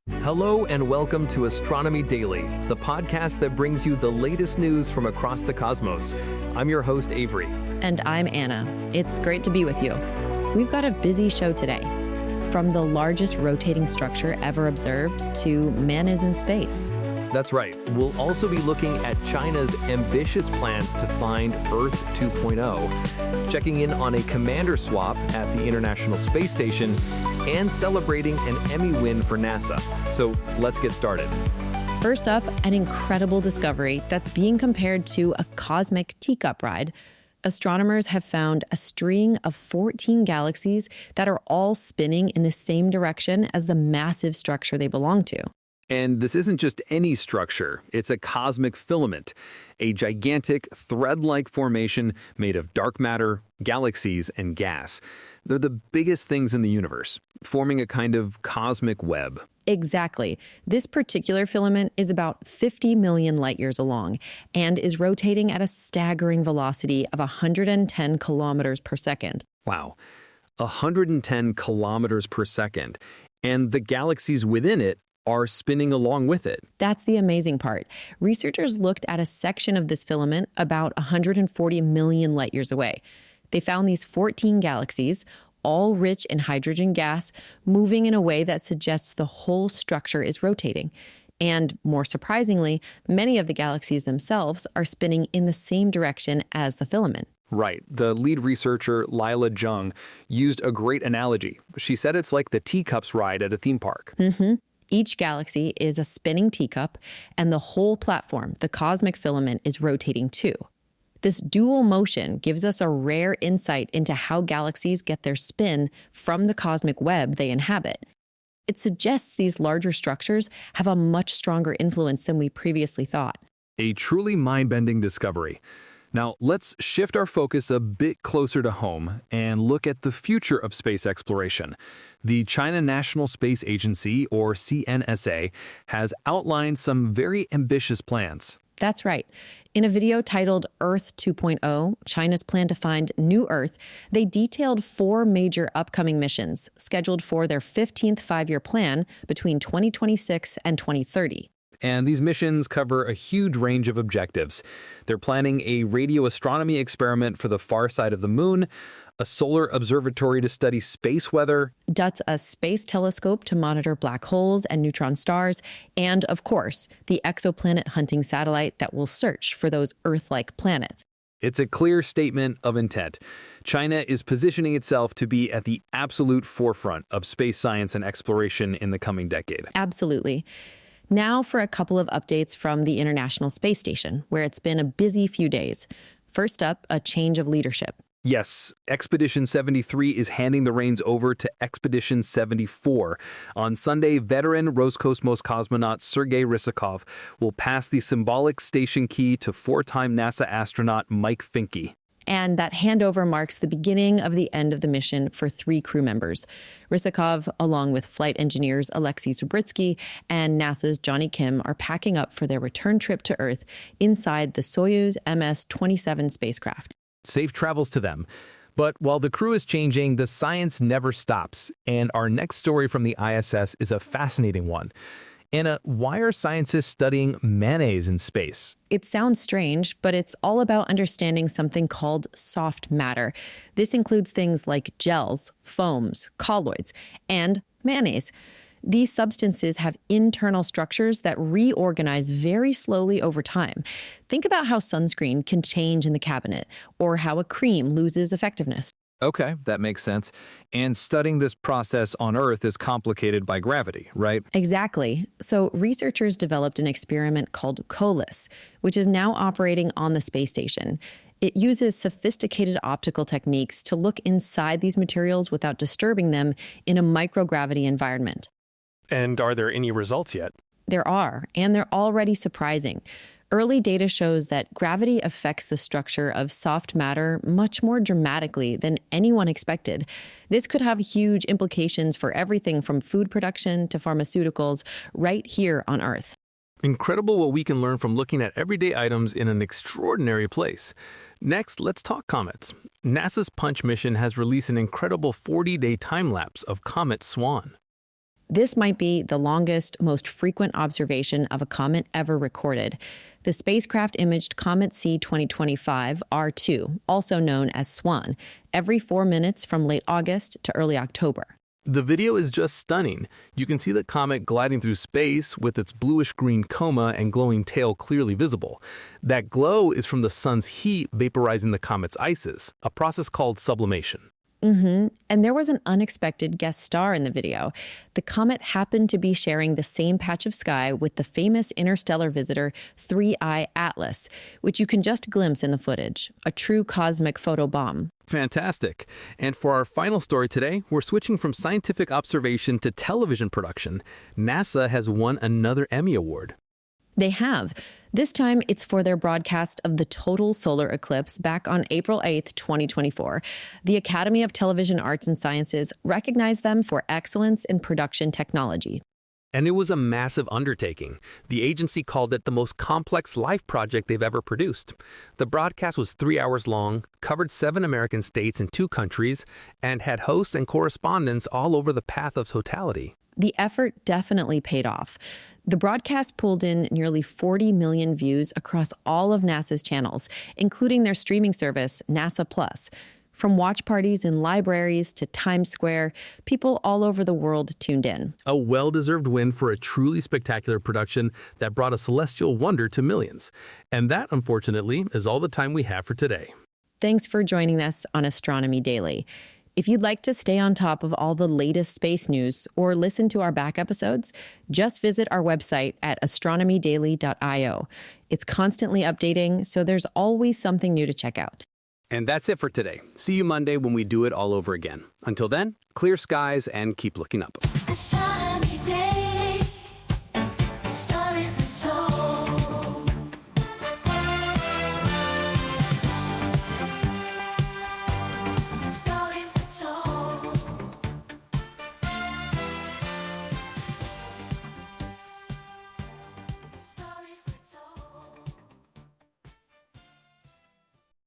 Hello and welcome to Astronomy Daily, the podcast that brings you the latest news from across the cosmos. I'm your host, Avery. And I'm Anna. It's great to be with you. We've got a busy show today. From the largest rotating structure ever observed to Mayonnaise in space. That's right. We'll also be looking at China's ambitious plans to find Earth 2.0, checking in on a commander swap at the International Space Station, and celebrating an Emmy win for NASA. So let's get started. First up, an incredible discovery that's being compared to a cosmic teacup ride. Astronomers have found a string of 14 galaxies that are all spinning in the same direction as the massive structure they belong to. And this isn't just any structure, it's a cosmic filament, a gigantic thread-like formation made of dark matter, galaxies, and gas. They're the biggest things in the universe, forming a kind of cosmic web. Exactly. This particular filament is about 50 million light years long and is rotating at a staggering velocity of 110 kilometers per second. Wow, 110 kilometers per second. And the galaxies within it are spinning along with it. That's the amazing part. Researchers looked at a section of this filament about 140 million light years away. They found these 14 galaxies, all rich in hydrogen gas, moving in a way that suggests the whole structure is rotating. And more surprisingly, many of the galaxies themselves are spinning in the same direction as the filament. Right. The lead researcher, Lila Zheng, used a great analogy. She said it's like the teacups ride at a theme park. Each galaxy is a spinning teacup, and the whole platform, the cosmic filament, is rotating too. This dual motion gives us a rare insight into how galaxies get their spin from the cosmic web they inhabit. It suggests these larger structures have a much stronger influence than we previously thought. A truly mind-bending discovery. Now, let's shift our focus a bit closer to home and look at the future of space exploration. The China National Space Agency, or CNSA, has outlined some very ambitious plans. That's right. In a video titled Earth 2.0, China's plan to find new Earth, they detailed 4 major upcoming missions scheduled for their 15th five-year plan between 2026 and 2030. And these missions cover a huge range of objectives. They're planning a radio astronomy experiment for the far side of the moon, a solar observatory to study space weather, a space telescope to monitor black holes and neutron stars, and, of course, the exoplanet-hunting satellite that will search for those Earth-like planets. It's a clear statement of intent. China is positioning itself to be at the absolute forefront of space science and exploration in the coming decade. Absolutely. Now for a couple of updates from the International Space Station, where it's been a busy few days. First up, a change of leadership. Yes, Expedition 73 is handing the reins over to Expedition 74. On Sunday, veteran Roscosmos cosmonaut Sergey Rysakov will pass the symbolic station key to 4-time NASA astronaut Mike Finke. And that handover marks the beginning of the end of the mission for 3 crew members. Rysakov, along with flight engineers Alexei Subritsky and NASA's Johnny Kim, are packing up for their return trip to Earth inside the Soyuz MS-27 spacecraft. Safe travels to them. But while the crew is changing, the science never stops. And our next story from the ISS is a fascinating one. Anna, why are scientists studying mayonnaise in space? It sounds strange, but it's all about understanding something called soft matter. This includes things like gels, foams, colloids, and mayonnaise. These substances have internal structures that reorganize very slowly over time. Think about how sunscreen can change in the cabinet, or how a cream loses effectiveness. Okay, that makes sense. And studying this process on Earth is complicated by gravity, right? Exactly. So researchers developed an experiment called COLIS, which is now operating on the space station. It uses sophisticated optical techniques to look inside these materials without disturbing them in a microgravity environment. And are there any results yet? There are, and they're already surprising. Early data shows that gravity affects the structure of soft matter much more dramatically than anyone expected. This could have huge implications for everything from food production to pharmaceuticals right here on Earth. Incredible what we can learn from looking at everyday items in an extraordinary place. Next, let's talk comets. NASA's Punch mission has released an incredible 40-day time-lapse of Comet Swan. This might be the longest, most frequent observation of a comet ever recorded. The spacecraft imaged Comet C 2025 R2, also known as SWAN, every 4 minutes from late August to early October. The video is just stunning. You can see the comet gliding through space with its bluish-green coma and glowing tail clearly visible. That glow is from the sun's heat vaporizing the comet's ices, a process called sublimation. And there was an unexpected guest star in the video. The comet happened to be sharing the same patch of sky with the famous interstellar visitor 3I Atlas, which you can just glimpse in the footage, a true cosmic photobomb. Fantastic. And for our final story today, we're switching from scientific observation to television production. NASA has won another Emmy Award. They have. This time, it's for their broadcast of the total solar eclipse back on April 8th, 2024. The Academy of Television Arts and Sciences recognized them for excellence in production technology. And it was a massive undertaking. The agency called it the most complex life project they've ever produced. The broadcast was 3 hours long, covered 7 American states and 2 countries, and had hosts and correspondents all over the path of totality. The effort definitely paid off. The broadcast pulled in nearly 40 million views across all of NASA's channels, including their streaming service, NASA Plus. From watch parties in libraries to Times Square, people all over the world tuned in. A well-deserved win for a truly spectacular production that brought a celestial wonder to millions. And that, unfortunately, is all the time we have for today. Thanks for joining us on Astronomy Daily. If you'd like to stay on top of all the latest space news or listen to our back episodes, just visit our website at astronomydaily.io. It's constantly updating, so there's always something new to check out. And that's it for today. See you Monday when we do it all over again. Until then, clear skies and keep looking up.